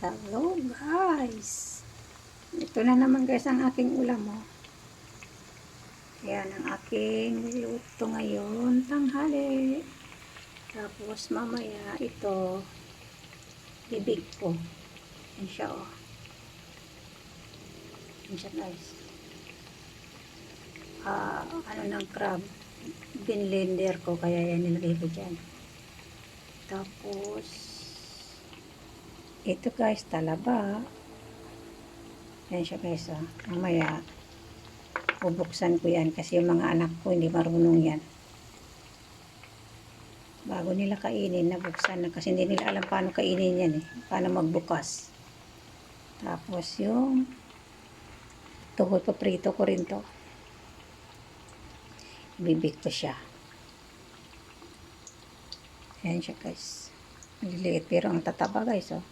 Hello guys, ito na naman guys ang aking ulam mo. Yan ang aking luto ngayon tanghali. Tapos mamaya ito bibig ko. Yan siya oh. Yan siya guys. Ano ng crab, binlender ko kaya yan nilagay ko dyan. Tapos ito guys, talaba. Yan siya guys, oh. Mamaya, bubuksan ko yan kasi yung mga anak ko hindi marunong yan. Bago nila kainin, nabuksan na kasi hindi nila alam paano kainin yan eh. Paano magbukas. Tapos yung tuhod, paprito ko rin to. Bibig ko siya. Yan siya guys. Maliliit pero ang tataba guys, oh.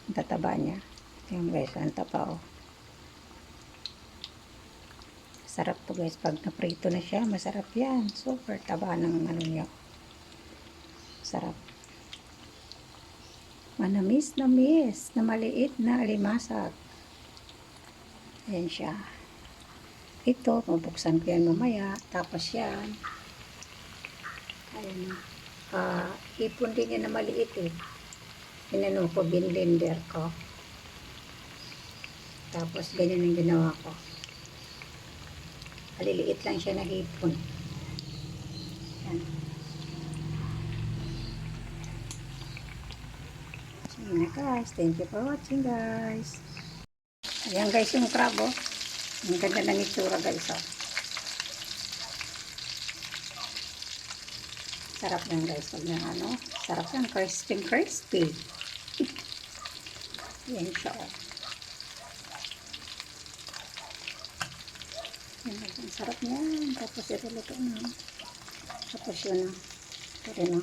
Ang tataba niya. Yan guys, ang taba oh. Sarap to guys. Pag naprito na siya, masarap yan. Super taba ng ano niya. Sarap. Manamis na maliit na alimasag. Yan siya. Ito, mabuksan ko yan mamaya. Tapos yan. Ayun. Ipon din yan na maliit eh. Inano ko, binlender ko. Tapos ganyan ang ginawa ko. Maliliit lang siya na hipon. Yan. So yun na guys. Thank you for watching guys. Ayan guys yung crab oh. Ang ganda ng itsura guys oh. Sarap yan guys. Pag na ano. Sarap yan. Crispy. Yan siya oh. Yan, ang sarap niyan. Tapos ito luto na. Tapos yun na. Ito rin na.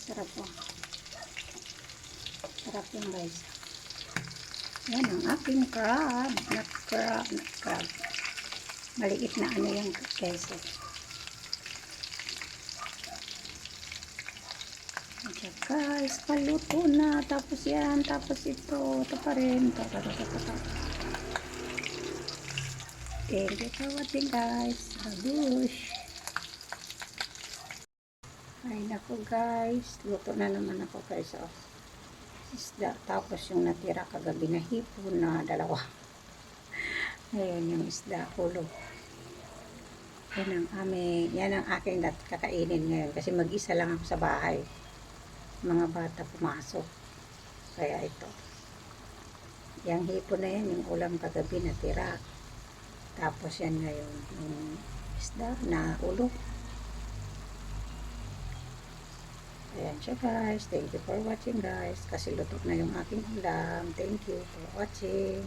Sarap po. Sarap yun guys. Yan ang aking crab. Not crab. Maliit na ano yung guys. Yan guys. Paluto na. Tapos yan. Tapos ito. Ito pa rin. Ito. Thank you for watching guys. Babush. Ay naku guys. Luto na naman ako guys. Oh. Isda. Tapos yung natira kagabi na hipon na dalawa. Ngayon yung isda. Ulo. Yan ang aking kakainin ngayon. Kasi mag-isa lang ako sa bahay. Mga bata pumasok. Kaya ito. Yung hipon na yan. Yung ulam kagabi natira. Tapos yan ngayon, yung isda na ulo. Ayan siya guys. Thank you for watching guys. Kasi luto na yung aking ulam. Thank you for watching.